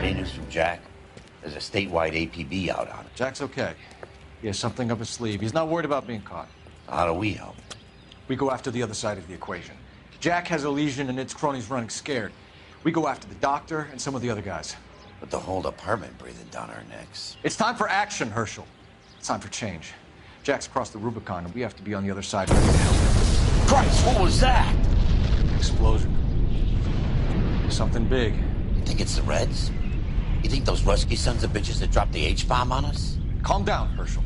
Any news from Jack? There's a statewide APB out on it. Jack's okay. He has something up his sleeve. He's not worried about being caught. How do we help? We go after the other side of the equation. Jack has a legion and its cronies running scared. We go after the doctor and some of the other guys. With the whole department breathing down our necks. It's time for action, Herschel. It's time for change. Jack's crossed the Rubicon, and we have to be on the other side ready to help him. Christ, what was that? Explosion. Something big. You think it's the Reds? You think those Rusky sons of bitches that dropped the H-bomb on us? Calm down, Herschel.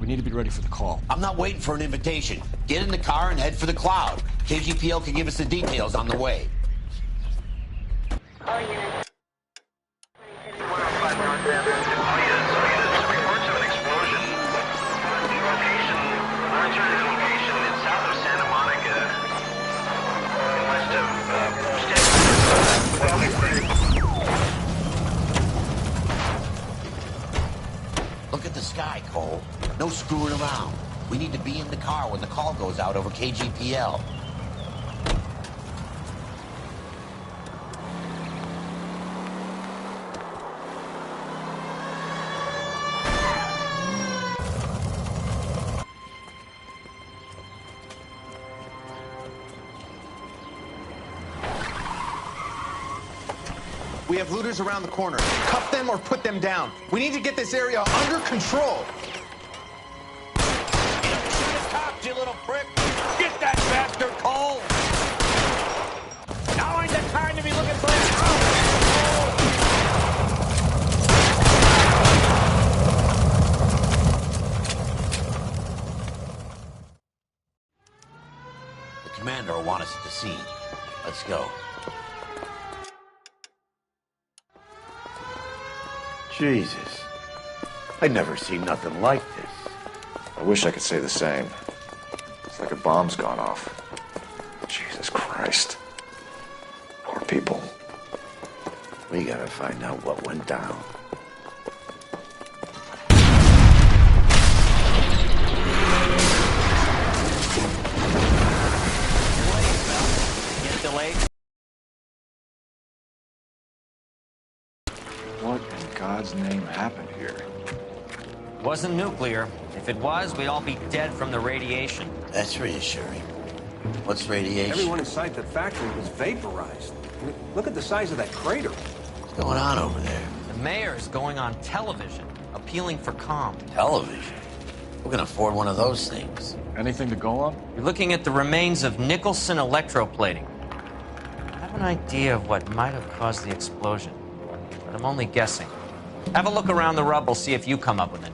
We need to be ready for the call. I'm not waiting for an invitation. Get in the car and head for the cloud. KGPL can give us the details on the way. All units. Look at the sky, Cole. No screwing around. We need to be in the car when the call goes out over KGPL. We have looters around the corner. Cuff them or put them down. We need to get this area under control. Shoot the cops, you little prick! Get that bastard, Cole! Now ain't the time to be looking for The commander will want us at the scene. Let's go. Jesus. I'd never seen nothing like this. I wish I could say the same. It's like a bomb's gone off. Jesus Christ. Poor people. We gotta find out what went down. Get delayed? What in God's name happened here? Wasn't nuclear. If it was, we'd all be dead from the radiation. That's reassuring. What's radiation? Everyone inside the factory was vaporized. I mean, look at the size of that crater. What's going on over there? The mayor's going on television, appealing for calm. Television? Who can afford one of those things? Anything to go on? You're looking at the remains of Nicholson electroplating. I have an idea of what might have caused the explosion, but I'm only guessing. Have a look around the rubble, see if you come up with anything.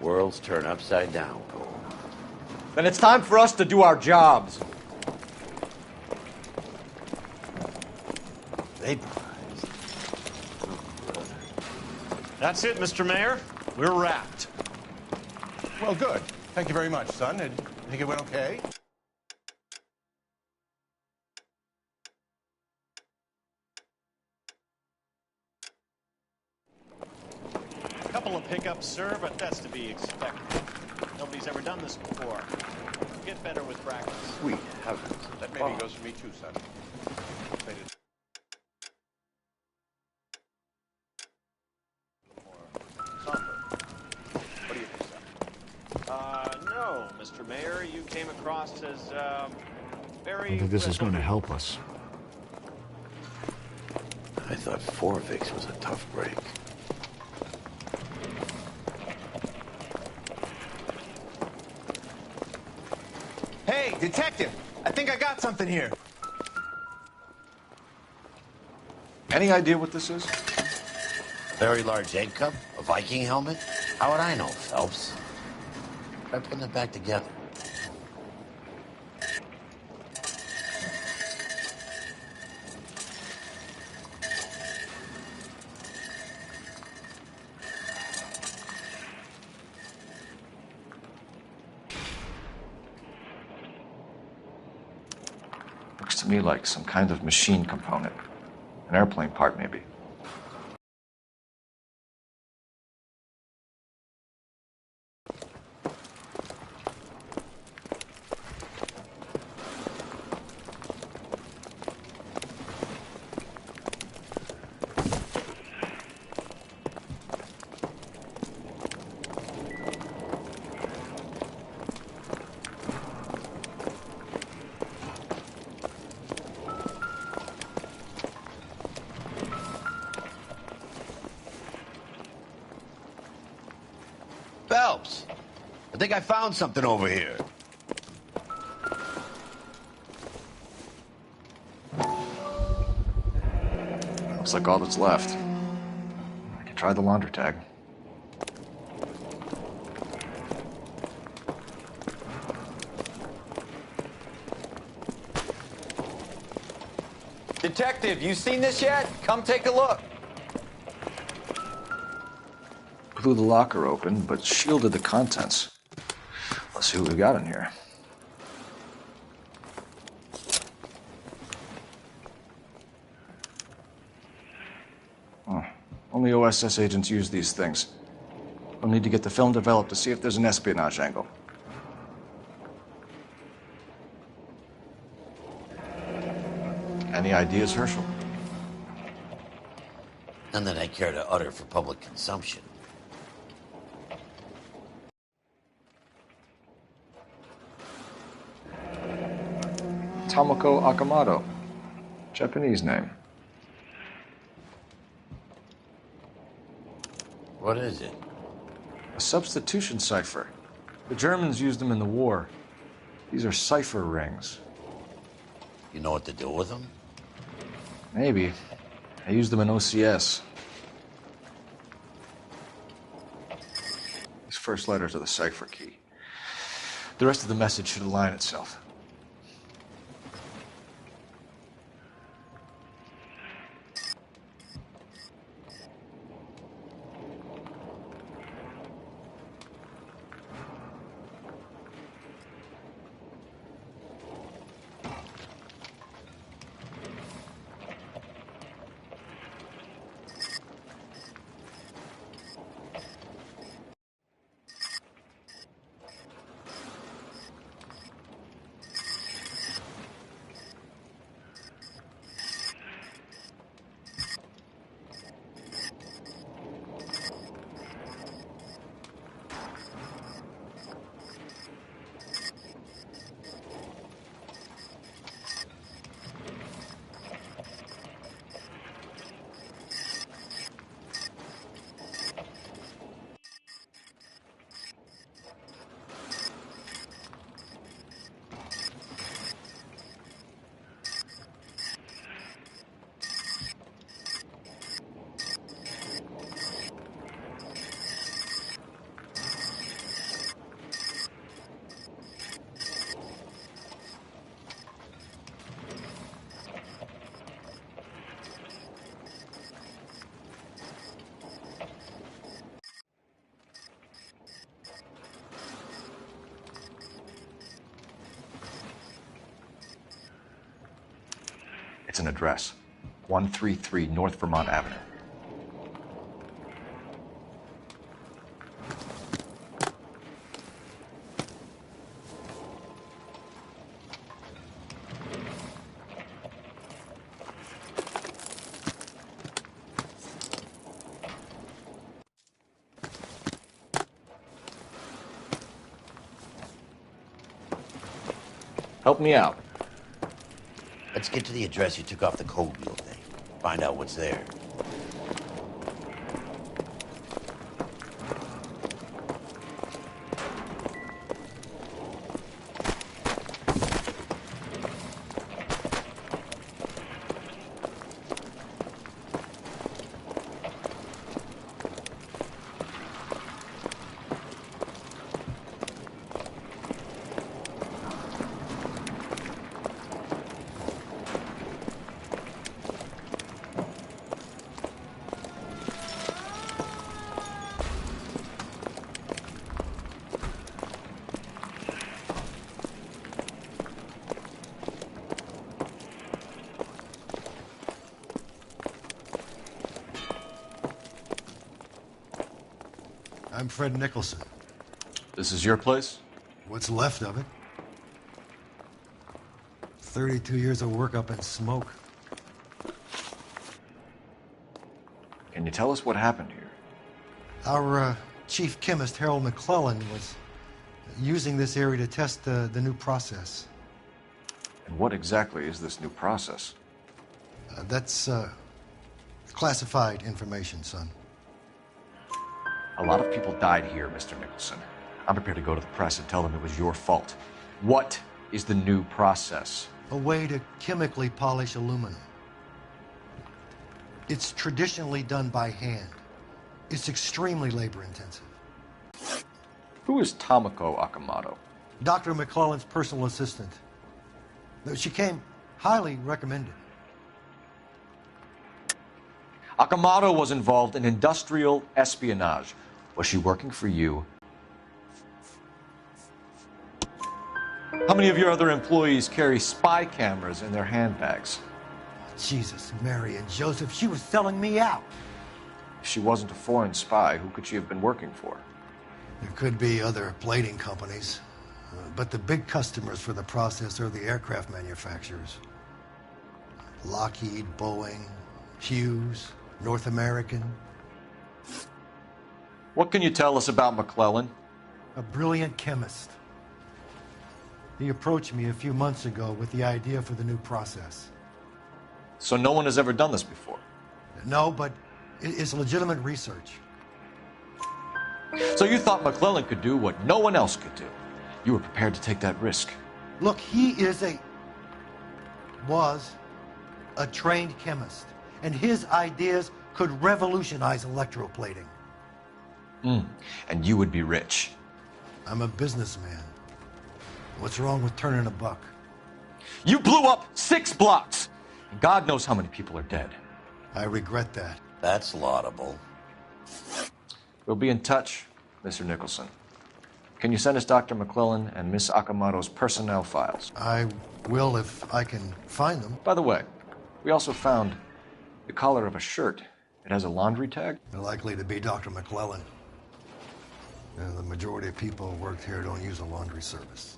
Worlds turn upside down, Cole. Then it's time for us to do our jobs. Vaporized. That's it, Mr. Mayor. We're wrapped. Well, good. Thank you very much, son. I think it went okay. A couple of pickups, sir, but that's to be expected. Nobody's ever done this before. Get better with practice. Sweet heavens. That maybe goes for me too, son. Made it more somber. What do you think, son? No, Mr. Mayor, you came across as, very... I don't think this is going to help us. I thought Forvix was a tough break. Hey, detective! I think I got something here. Any idea what this is? Very large egg cup? A Viking helmet? How would I know, Phelps? Try putting it back together. Looks to me like some kind of machine component. An airplane part, maybe. this. I think I found something over here. Looks like all that's left. I can try the laundry tag. Detective, you seen this yet? Come take a look. Blew the locker open, but shielded the contents. Let's see what we got in here. Oh, only OSS agents use these things. We'll need to get the film developed to see if there's an espionage angle. Any ideas, Herschel? None that I care to utter for public consumption. Tomoko Akamoto. Japanese name. What is it? A substitution cipher. The Germans used them in the war. These are cipher rings. You know what to do with them? Maybe. I used them in OCS. These first letters are the cipher key. The rest of the message should align itself. It's an address. 133 North Vermont Avenue. Help me out. Let's get to the address you took off the code wheel thing. Find out what's there. I'm Fred Nicholson. This is your place? What's left of it? 32 years of work up in smoke. Can you tell us what happened here? Our chief chemist, Harold McClellan, was using this area to test the new process. And what exactly is this new process? That's classified information, son. A lot of people died here, Mr. Nicholson. I'm prepared to go to the press and tell them it was your fault. What is the new process? A way to chemically polish aluminum. It's traditionally done by hand. It's extremely labor-intensive. Who is Tomoko Akamoto? Dr. McClellan's personal assistant. She came highly recommended. Akamoto was involved in industrial espionage. Was she working for you? How many of your other employees carry spy cameras in their handbags? Jesus, Mary and Joseph, she was selling me out. If she wasn't a foreign spy, who could she have been working for? There could be other plating companies, but the big customers for the process are the aircraft manufacturers. Lockheed, Boeing, Hughes, North American. What can you tell us about McClellan? A brilliant chemist. He approached me a few months ago with the idea for the new process. So no one has ever done this before? No, but it's legitimate research. So you thought McClellan could do what no one else could do? You were prepared to take that risk? Look, he was a trained chemist, and his ideas could revolutionize electroplating. And you would be rich? I'm a businessman. What's wrong with turning a buck? You blew up 6 blocks! And God knows how many people are dead. I regret that. That's laudable. We'll be in touch, Mr. Nicholson. Can you send us Dr. McClellan and Miss Akamoto's personnel files? I will if I can find them. By the way, we also found the collar of a shirt. It has a laundry tag. They're likely to be Dr. McClellan. The majority of people who work here don't use a laundry service.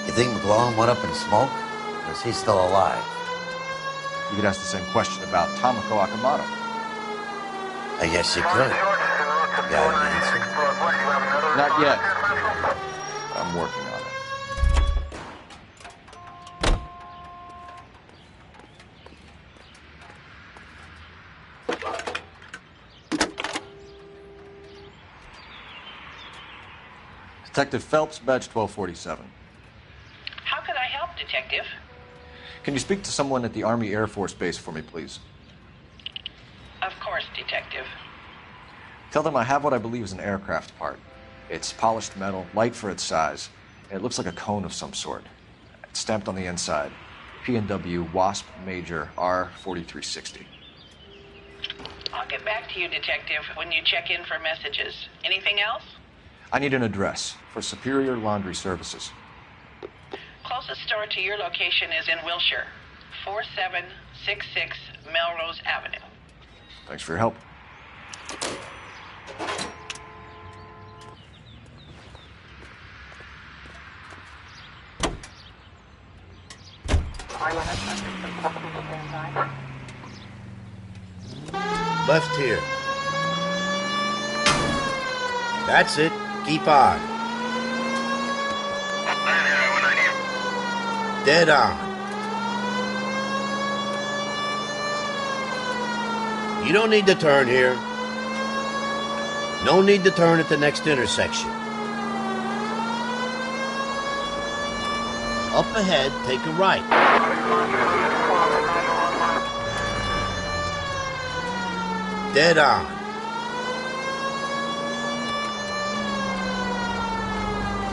You think McClellan went up in smoke? Or is he still alive? You could ask the same question about Tomoko Akamoto. I guess you could. Got an answer? Not yet. I'm working on it. Detective Phelps, badge 1247. How can I help, Detective? Can you speak to someone at the Army Air Force Base for me, please? Of course, Detective. Tell them I have what I believe is an aircraft part. It's polished metal, light for its size, and it looks like a cone of some sort. It's stamped on the inside. P&W Wasp Major R4360. I'll get back to you, Detective, when you check in for messages. Anything else? I need an address for Superior Laundry Services. Closest store to your location is in Wilshire, 4766 Melrose Avenue. Thanks for your help. Left here. That's it. Keep on. Dead on. You don't need to turn here. No need to turn at the next intersection. Up ahead, take a right. Dead on.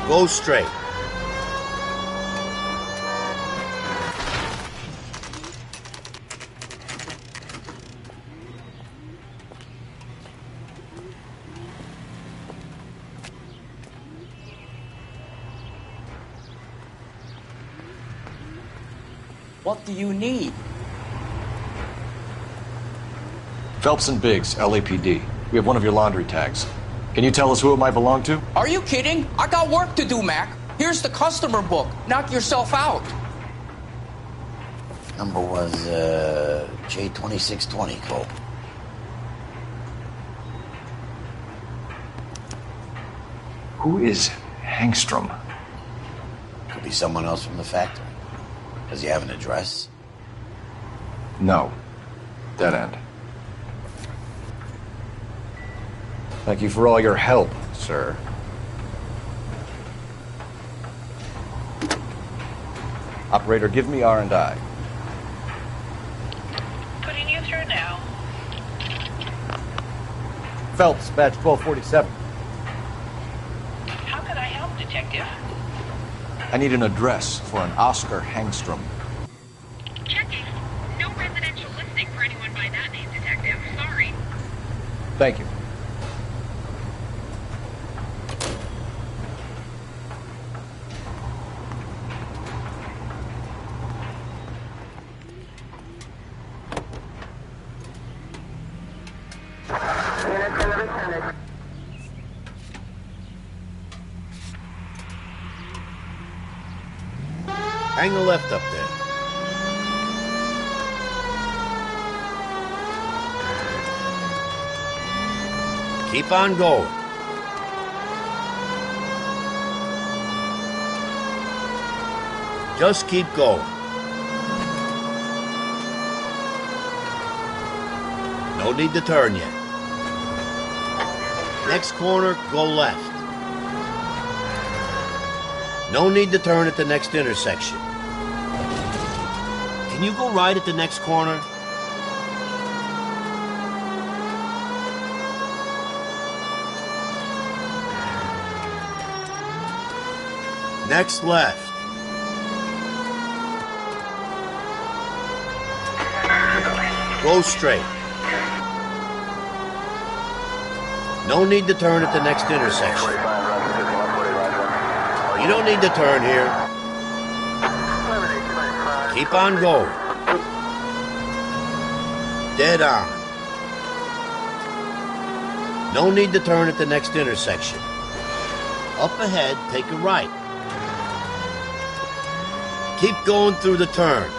Go straight. What do you need? Phelps and Biggs, LAPD. We have one of your laundry tags. Can you tell us who it might belong to? Are you kidding? I got work to do, Mac. Here's the customer book. Knock yourself out. Number was, J2620, Cole. Who is Hangstrom? Could be someone else from the factory. Does he have an address? No. Dead end. Thank you for all your help, sir. Operator, give me R&I. Putting you through now. Phelps, badge 1247. How could I help, Detective? I need an address for an Oscar Hangstrom. Checking. No residential listing for anyone by that name, Detective. Sorry. Thank you. Hang the left up there. Keep on going. Just keep going. No need to turn yet. Next corner, go left. No need to turn at the next intersection. Can you go right at the next corner? Next left. Go straight. No need to turn at the next intersection. You don't need to turn here. Keep on going. Dead on. No need to turn at the next intersection. Up ahead, take a right. Keep going through the turn.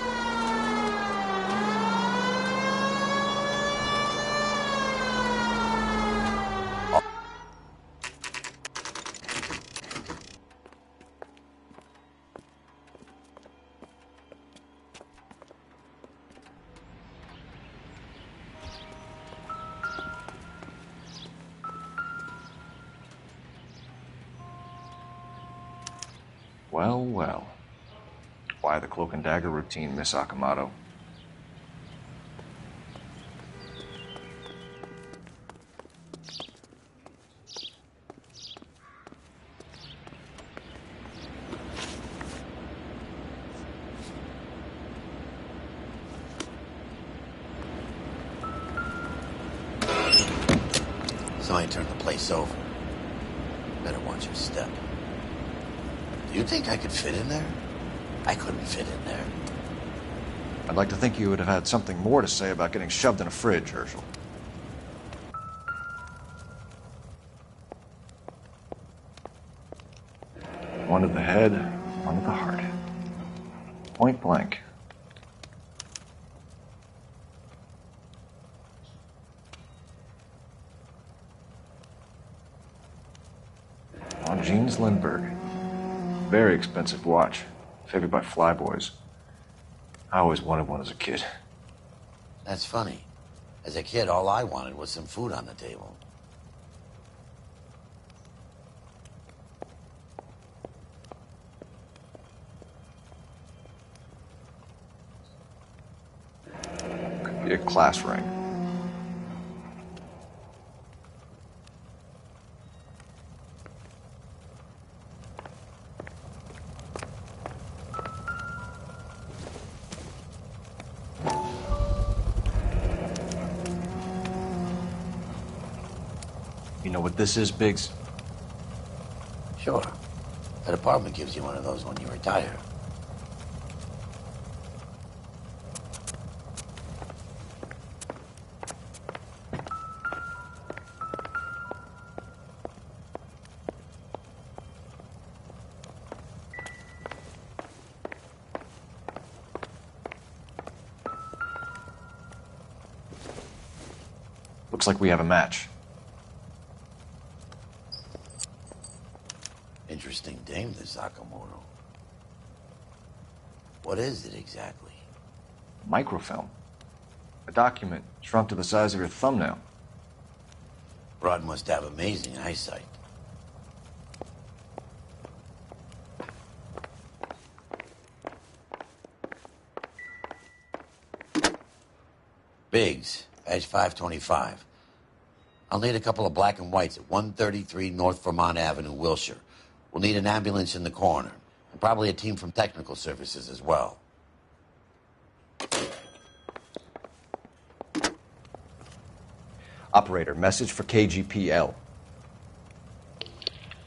Well, well. Why the cloak and dagger routine, Miss Akamoto? Somebody turned the place over. Better watch your step. Do you think I could fit in there? I couldn't fit in there. I'd like to think you would have had something more to say about getting shoved in a fridge, Herschel. One to the head, one to the heart. Point blank. On Jeans Lindbergh. Very expensive watch. Favored by flyboys. I always wanted one as a kid. That's funny. As a kid, all I wanted was some food on the table. Could be a class ring. You know what this is, Biggs? Sure. The department gives you one of those when you retire. Looks like we have a match. Interesting dame, this Sakamoto. What is it exactly? Microfilm. A document shrunk to the size of your thumbnail. Rod must have amazing eyesight. Biggs, Edge 525. I'll need a couple of black and whites at 133 North Vermont Avenue, Wilshire. We'll need an ambulance in the corner, and probably a team from technical services as well. Operator, message for KGPL.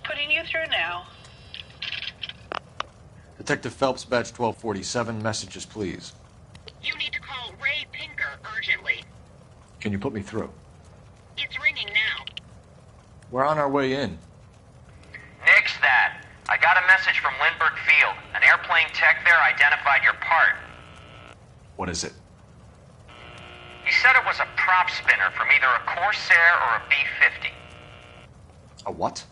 Putting you through now. Detective Phelps, badge 1247, messages please. You need to call Ray Pinker urgently. Can you put me through? It's ringing now. We're on our way in. Nix that. I got a message from Lindbergh Field. An airplane tech there identified your part. What is it? He said it was a prop spinner from either a Corsair or a B-50. A what?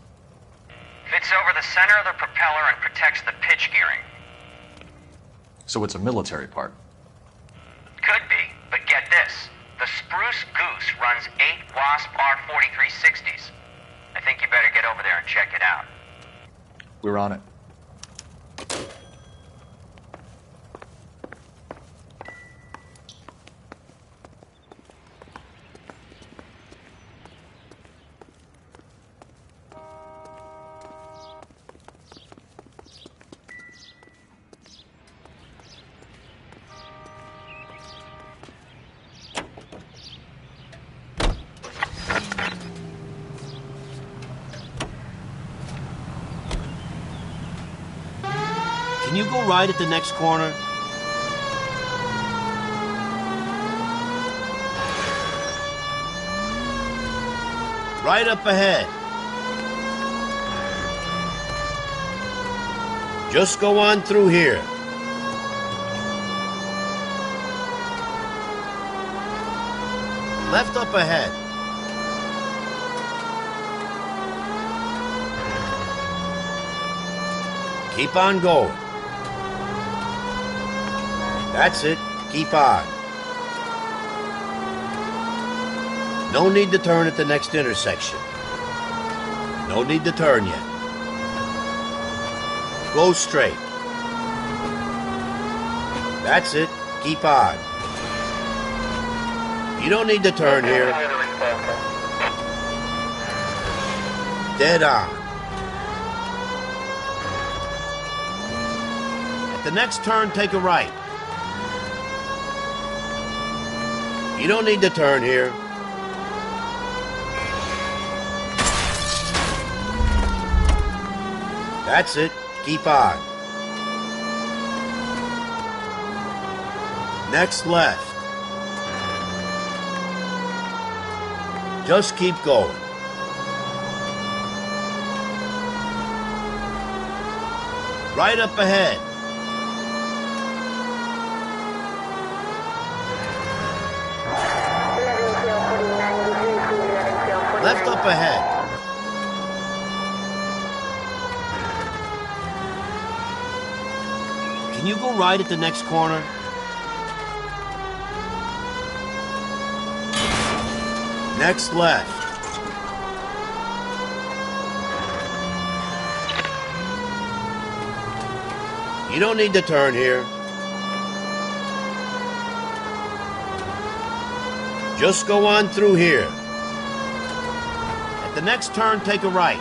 Fits over the center of the propeller and protects the pitch gearing. So it's a military part. Could be, but get this. The Spruce Goose runs 8 Wasp R-4360s. I think you better get over there and check it out. We're on it. Can you go right at the next corner? Right up ahead. Just go on through here. Left up ahead. Keep on going. That's it. Keep on. No need to turn at the next intersection. No need to turn yet. Go straight. That's it. Keep on. You don't need to turn here. Dead on. At the next turn, take a right. You don't need to turn here. That's it. Keep on. Next left. Just keep going. Right up ahead. Left up ahead. Can you go right at the next corner? Next left. You don't need to turn here. Just go on through here. At the next turn, take a right.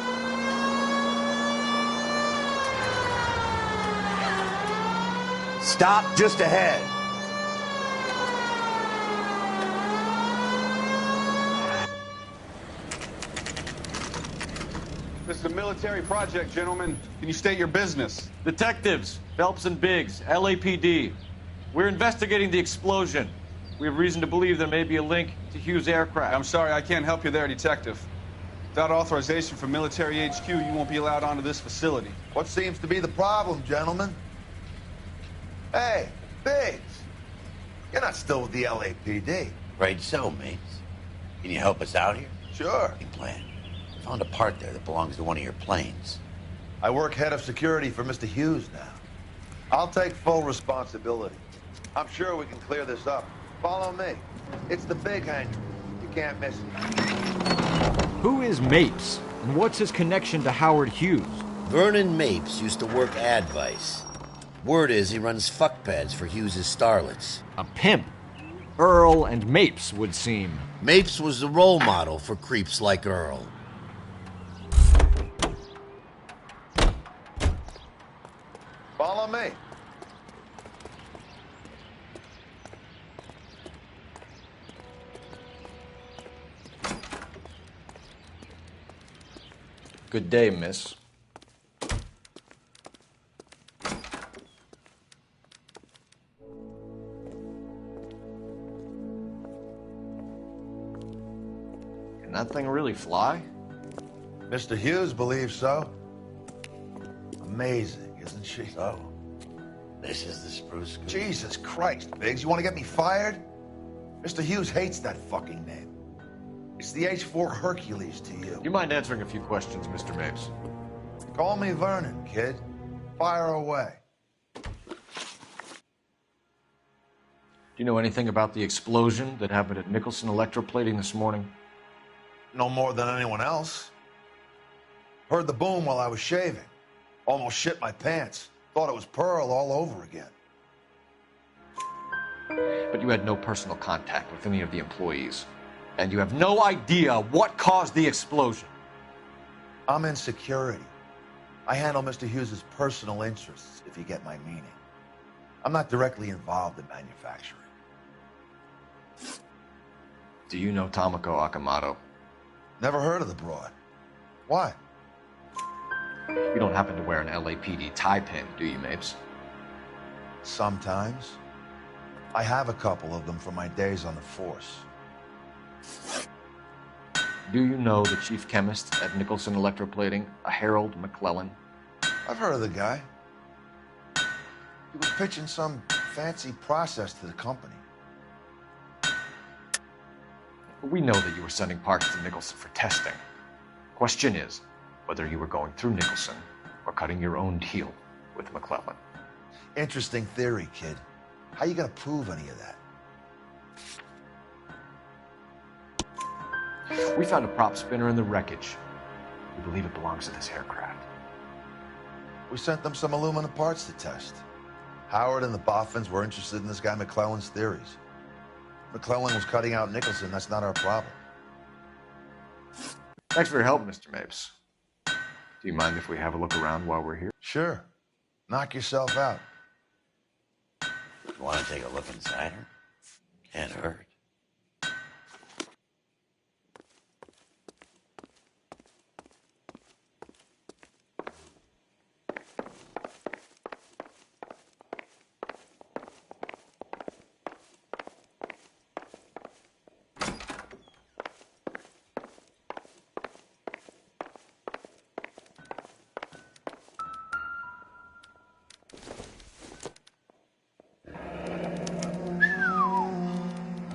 Stop just ahead. This is a military project, gentlemen. Can you state your business? Detectives, Phelps and Biggs, LAPD. We're investigating the explosion. We have reason to believe there may be a link to Hughes' aircraft. I'm sorry, I can't help you there, Detective. Without authorization from military HQ, you won't be allowed onto this facility. What seems to be the problem, gentlemen? Hey, Biggs. You're not still with the LAPD. Right so, mates. Can you help us out here? Sure. Plan. Found a part there that belongs to one of your planes. I work head of security for Mr. Hughes now. I'll take full responsibility. I'm sure we can clear this up. Follow me. It's the big hangar. You can't miss it. Who is Mapes, and what's his connection to Howard Hughes? Vernon Mapes used to work Advice. Word is he runs fuck pads for Hughes' starlets. A pimp. Earl and Mapes would seem. Mapes was the role model for creeps like Earl. Follow me. Good day, miss. Can that thing really fly? Mr. Hughes believes so. Amazing, isn't she? So, this is the spruce goose. Jesus Christ, Biggs, you want to get me fired? Mr. Hughes hates that fucking name. It's the H-4 Hercules to you. You mind answering a few questions, Mr. Mapes? Call me Vernon, kid. Fire away. Do you know anything about the explosion that happened at Nicholson Electroplating this morning? No more than anyone else. Heard the boom while I was shaving. Almost shit my pants. Thought it was Pearl all over again. But you had no personal contact with any of the employees. And you have no idea what caused the explosion. I'm in security. I handle Mr. Hughes' personal interests, if you get my meaning. I'm not directly involved in manufacturing. Do you know Tomoko Akamoto? Never heard of the broad. Why? You don't happen to wear an LAPD tie pin, do you, Mapes? Sometimes. I have a couple of them from my days on the force. Do you know the chief chemist at Nicholson Electroplating, a Harold McClellan? I've heard of the guy. He was pitching some fancy process to the company. We know that you were sending parts to Nicholson for testing. Question is whether you were going through Nicholson or cutting your own deal with McClellan. Interesting theory, kid. How you gonna prove any of that? We found a prop spinner in the wreckage. We believe it belongs to this aircraft. We sent them some aluminum parts to test. Howard and the Boffins were interested in this guy McClellan's theories. McClellan was cutting out Nicholson. That's not our problem. Thanks for your help, Mr. Mapes. Do you mind if we have a look around while we're here? Sure. Knock yourself out. You want to take a look inside her? Can't hurt.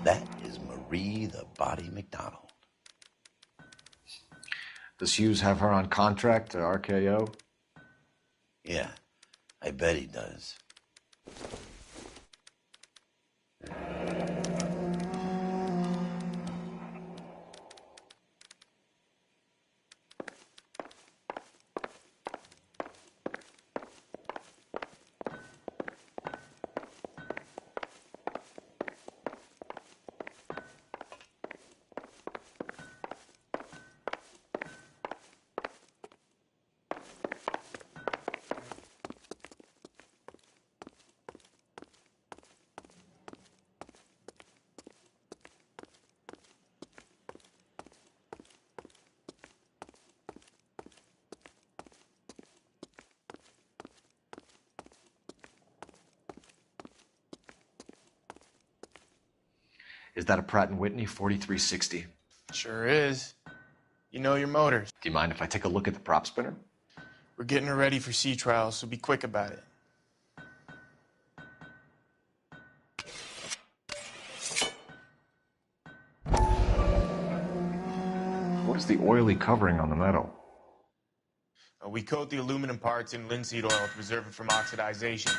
That is Marie the Body McDonald. Does Hughes have her on contract to RKO? Yeah, I bet he does. Is that a Pratt & Whitney 4360? Sure is. You know your motors. Do you mind if I take a look at the prop spinner? We're getting her ready for sea trials, so be quick about it. What is the oily covering on the metal? We coat the aluminum parts in linseed oil to preserve it from oxidization.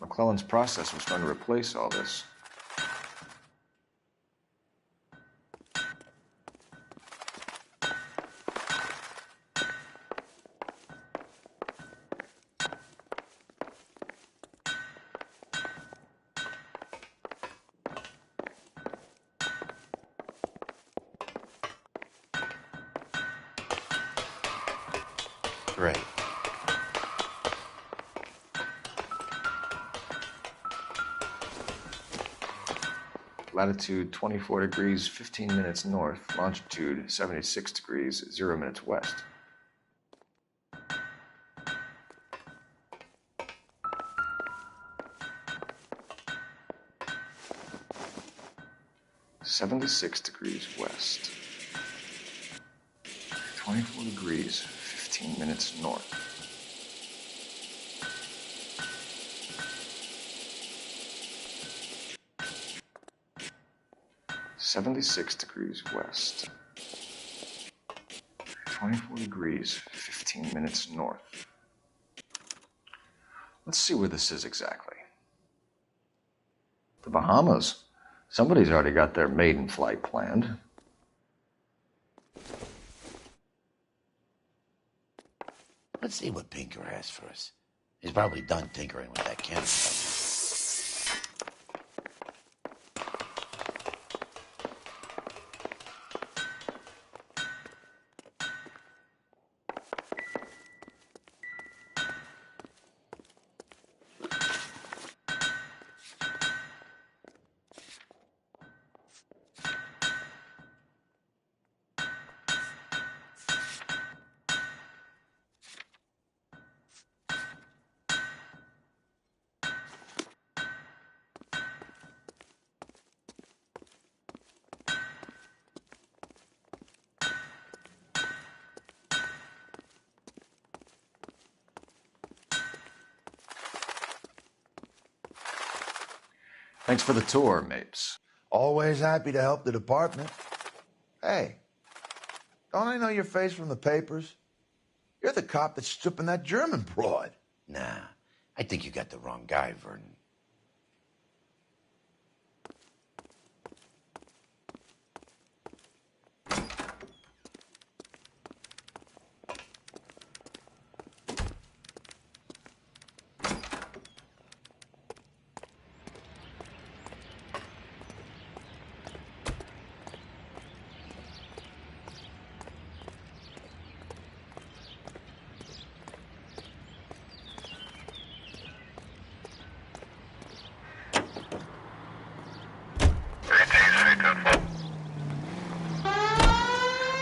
McClellan's process was going to replace all this. Great. Latitude 24 degrees, 15 minutes north. Longitude 76 degrees, 0 minutes west. (76°W). 24 degrees, 15 minutes north. (76°W). 24 degrees, 15 minutes north. Let's see where this is exactly. The Bahamas. Somebody's already got their maiden flight planned. Let's see what Pinker has for us. He's probably done tinkering with that camera. Thanks for the tour, Mapes. Always happy to help the department. Hey, don't I know your face from the papers? You're the cop that's stripping that German broad. Nah, I think you got the wrong guy, Vernon.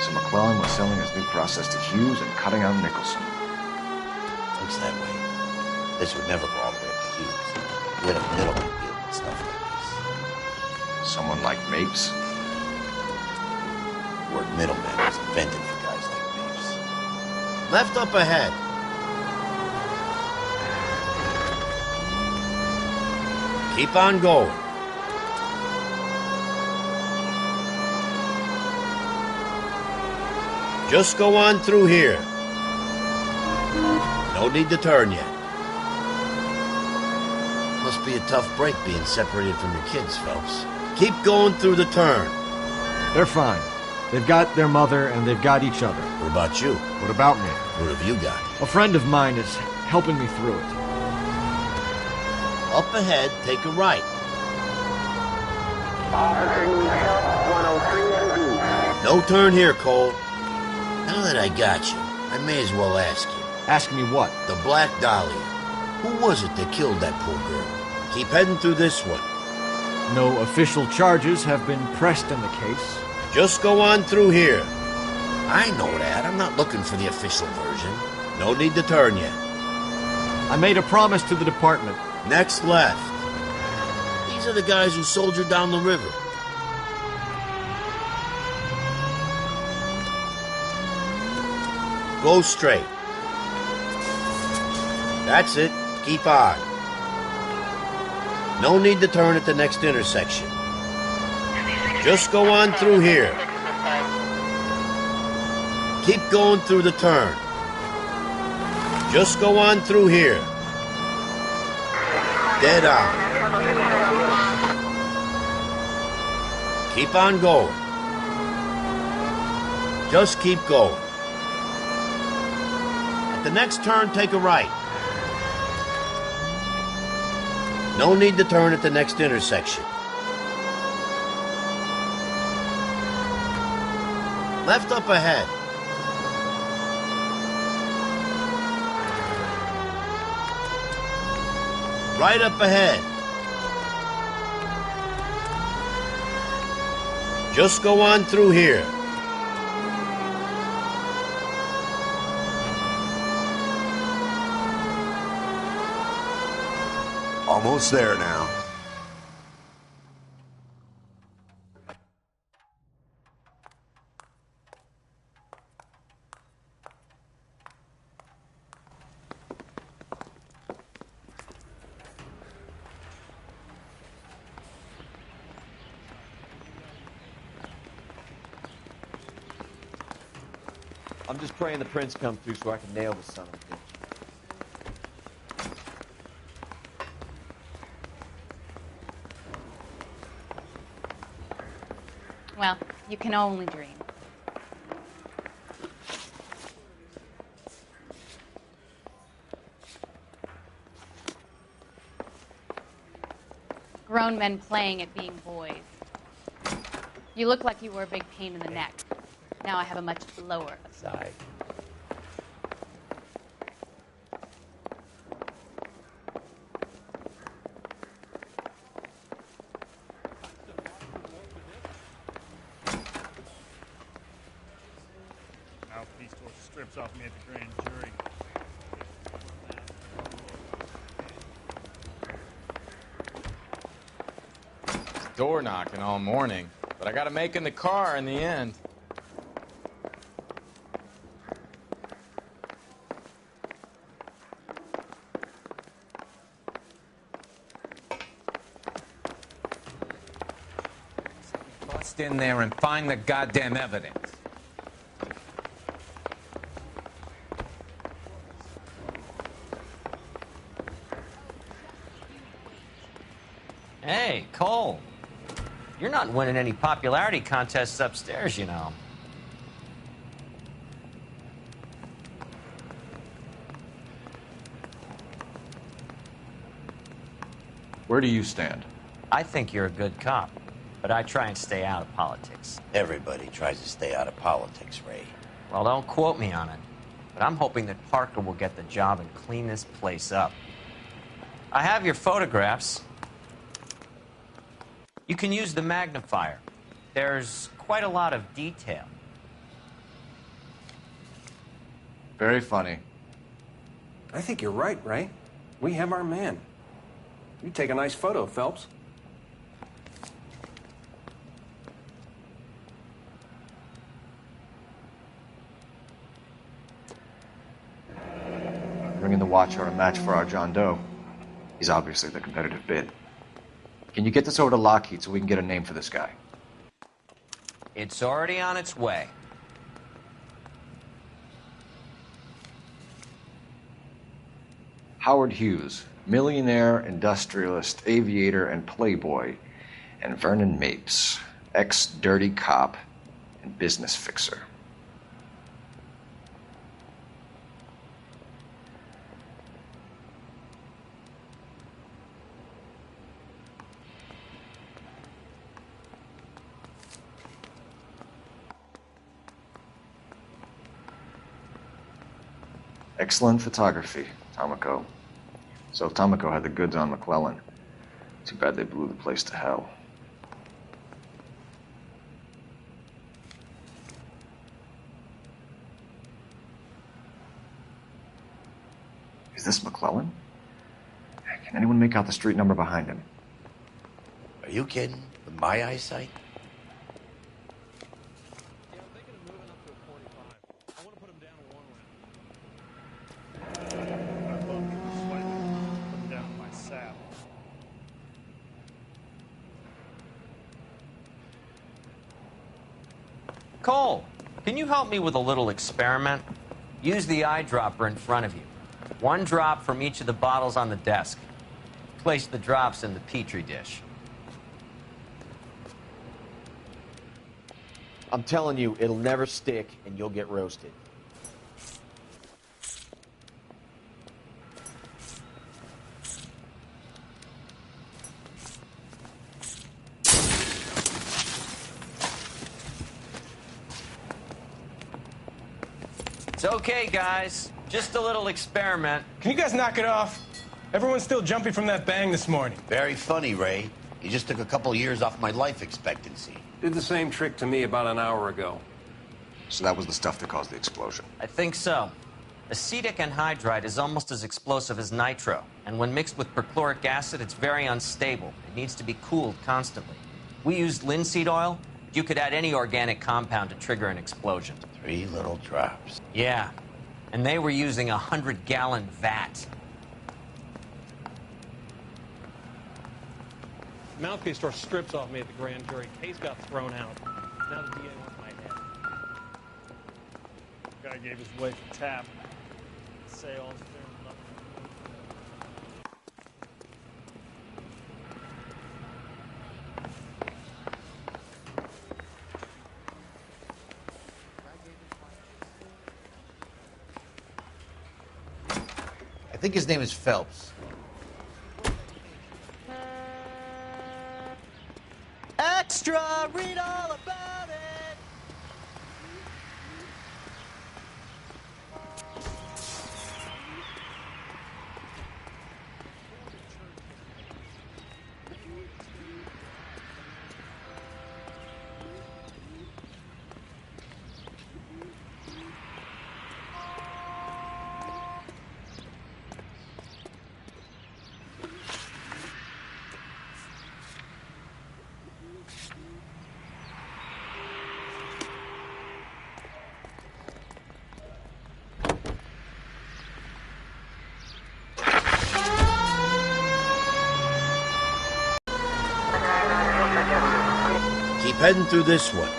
So McClellan was selling his new process to Hughes and cutting out Nicholson. Looks that way. This would never go all the way up to Hughes. We had a middleman deal with stuff like this. Someone like Mapes? The word middleman was invented for guys like Mapes. Left up ahead. Keep on going. Just go on through here. No need to turn yet. Must be a tough break being separated from your kids, Phelps. Keep going through the turn. They're fine. They've got their mother and they've got each other. What about you? What about me? What have you got? A friend of mine is helping me through it. Up ahead, take a right. No turn here, Cole. Now that I got you, I may as well ask you. Ask me what? The Black Dahlia. Who was it that killed that poor girl? Keep heading through this one. No official charges have been pressed in the case. Just go on through here. I know that. I'm not looking for the official version. No need to turn yet. I made a promise to the department. Next left. These are the guys who soldiered down the river. Go straight. That's it. Keep on. No need to turn at the next intersection. Just go on through here. Keep going through the turn. Just go on through here. Dead on. Keep on going. Just keep going. At the next turn, take a right. No need to turn at the next intersection. Left up ahead. Right up ahead. Just go on through here. Almost there now. I'm just praying the prints come through so I can nail the son of a bitch. Well, you can only dream. Grown men playing at being boys. You look like you were a big pain in the neck. Now I have a much lower side. Mouthpiece tore strips off me at the grand jury. Door knocking all morning, but I gotta make in the car in the end. Bust in there and find the goddamn evidence. Hey, Cole. You're not winning any popularity contests upstairs, you know. Where do you stand? I think you're a good cop, but I try and stay out of politics. Everybody tries to stay out of politics, Ray. Well, don't quote me on it, but I'm hoping that Parker will get the job and clean this place up. I have your photographs. You can use the magnifier. There's quite a lot of detail. Very funny. I think you're right, Ray. We have our man. You take a nice photo, Phelps. Bringing the Watcher a match for our John Doe. He's obviously the competitive bid. Can you get this over to Lockheed so we can get a name for this guy? It's already on its way. Howard Hughes, millionaire, industrialist, aviator, and playboy, and Vernon Mapes, ex-dirty cop and business fixer. Excellent photography, Tomoko. So Tomoko had the goods on McClellan. Too bad they blew the place to hell. Is this McClellan? Can anyone make out the street number behind him? Are you kidding? With my eyesight? Cole, can you help me with a little experiment? Use the eyedropper in front of you. One drop from each of the bottles on the desk. Place the drops in the Petri dish. I'm telling you, it'll never stick, and you'll get roasted. It's okay, guys. Just a little experiment. Can you guys knock it off? Everyone's still jumping from that bang this morning. Very funny, Ray. You just took a couple years off my life expectancy. Did the same trick to me about an hour ago. So that was the stuff that caused the explosion. I think so. Acetic anhydride is almost as explosive as nitro, and when mixed with perchloric acid, it's very unstable. It needs to be cooled constantly. We used linseed oil. You could add any organic compound to trigger an explosion. 3 little drops. Yeah, and they were using a 100-gallon vat. Mouthpiece tore strips off me at the grand jury. Case got thrown out. Now the DA wants my head. Guy gave his wife a tap. Say all's fair and nothing. I think his name is Phelps. Extra! Read all about it! Keep heading through this one.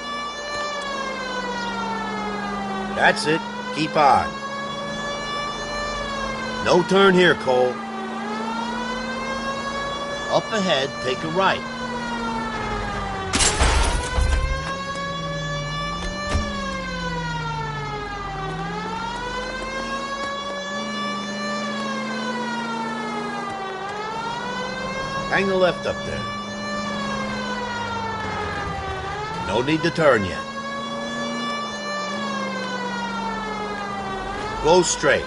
That's it. Keep on. No turn here, Cole. Up ahead, take a right. Hang a left up there. No need to turn yet. Go straight.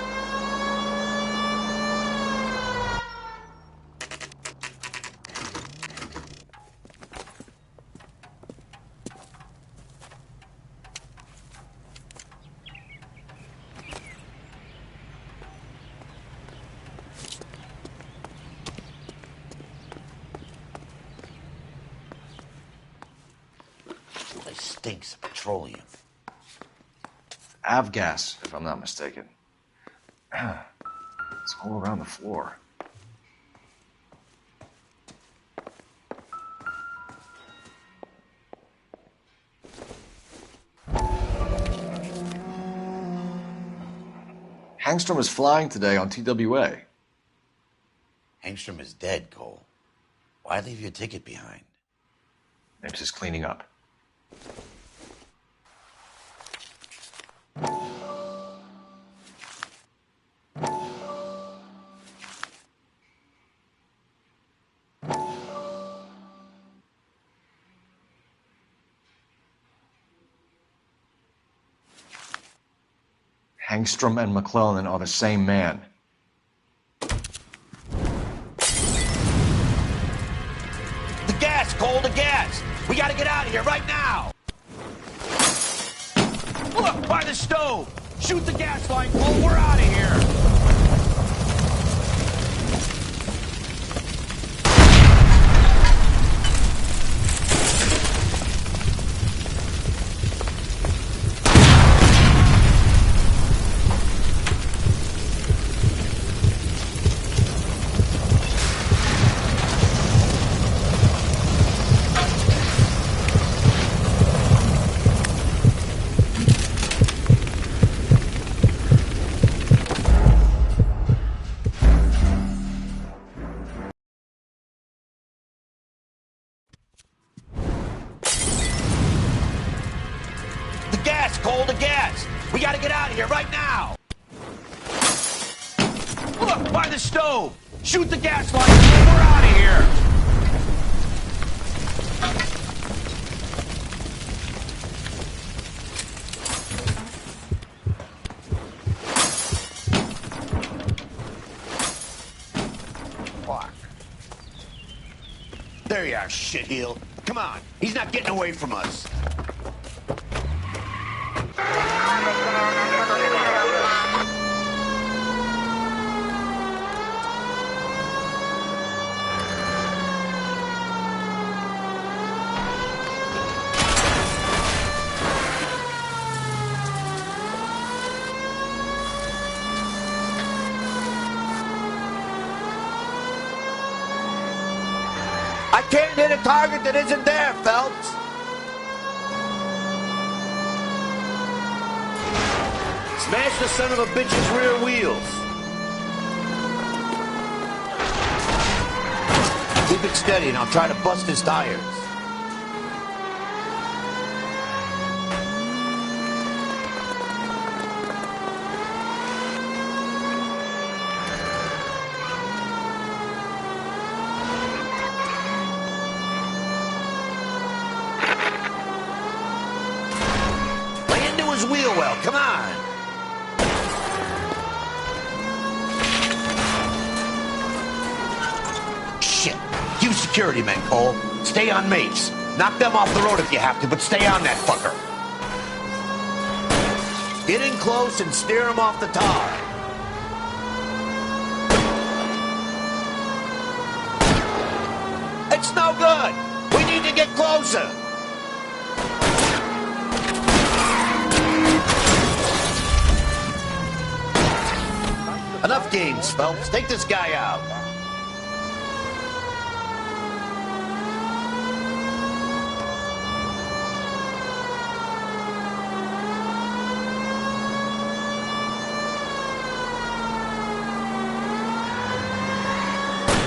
Stinks of petroleum. Avgas, if I'm not mistaken. It's all around the floor. Hangstrom is flying today on TWA. Hangstrom is dead, Cole. Why leave your ticket behind? Nips is cleaning up. Hangstrom and McClellan are the same man. The gas, Cole, the gas! We gotta get out of here right now! Look, by the stove! Shoot the gas line, Cole, we're out of here! Cole, the gas! We gotta get out of here right now! Look, by the stove! Shoot the gas line, we're out of here! Fuck. There you are, shitheel. Come on, he's not getting away from us. I can't hit a target that isn't there, Phelps. Smash the son of a bitch's rear wheels. Keep it steady and I'll try to bust his tires. Lay into his wheel well, come on. You security men, Cole. Stay on Mapes. Knock them off the road if you have to, but stay on that fucker. Get in close and steer him off the tar. It's no good. We need to get closer. Enough games, Phelps. Take this guy out.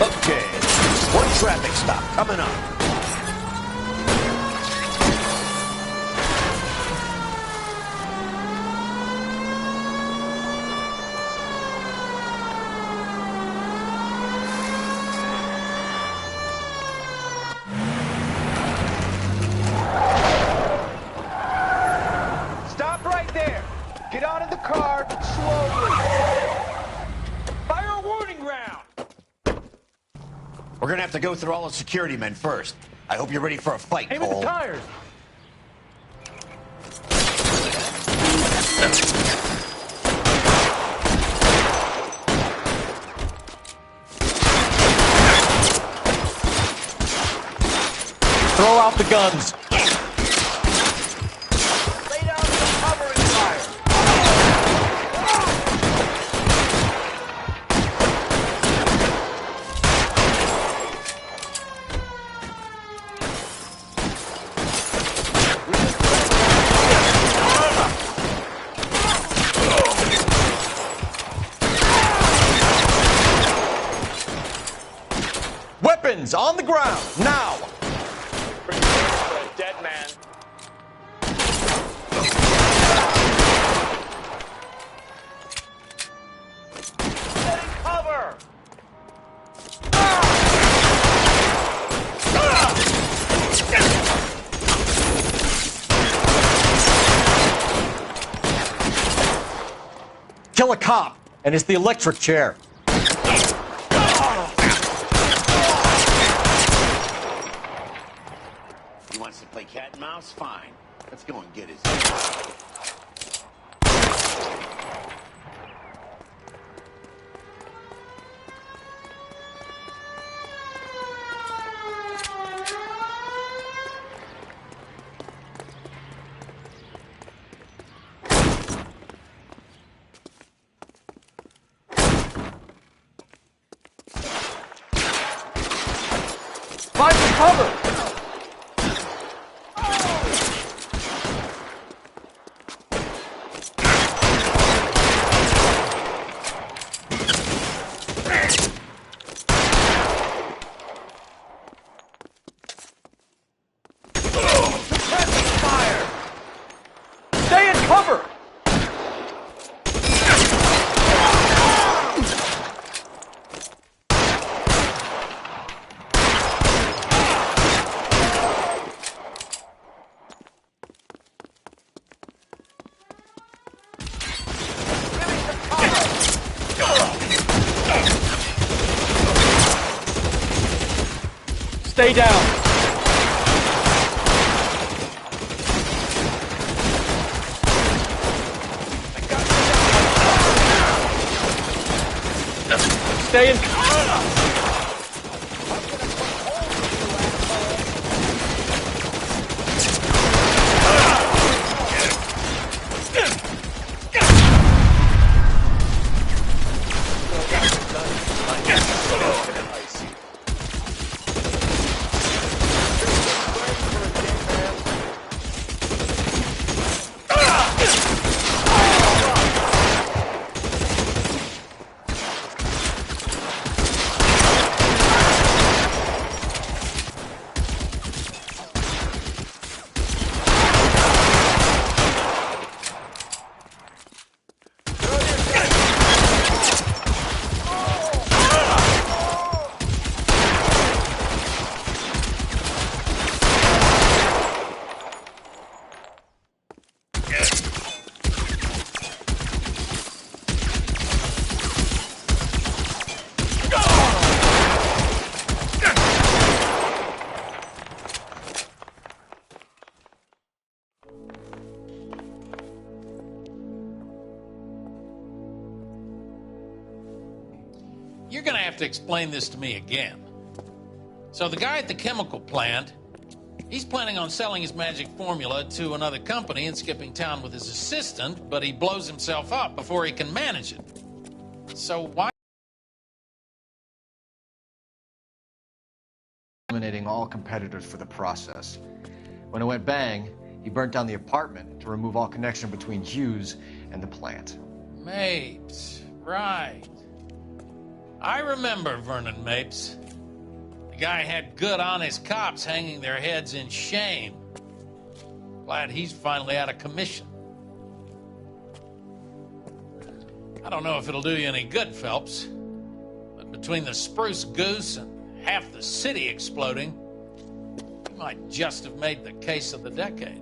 Okay, one traffic stop coming up. Stop right there. Get out of the car slowly. Fire a warning round. We're gonna have to go through all the security men first. I hope you're ready for a fight, Aim at Cole. the tires. Throw out the guns. Lay down some covering fire. Weapons on the ground, now! Pretty good for a dead man. Getting cover! kill a cop, and it's the electric chair. He wants to play cat and mouse? Fine. Let's go and get his. Find some cover! Stay in cover! Stay down. Stay in. You're gonna have to explain this to me again. So the guy at the chemical plant, he's planning on selling his magic formula to another company and skipping town with his assistant, but he blows himself up before he can manage it. So why? Eliminating all competitors for the process. When it went bang, he burnt down the apartment to remove all connection between Hughes and the plant. Mapes, right. I remember Vernon Mapes. The guy had good, honest cops hanging their heads in shame. Glad he's finally out of commission. I don't know if it'll do you any good, Phelps, but between the Spruce Goose and half the city exploding, you might just have made the case of the decade.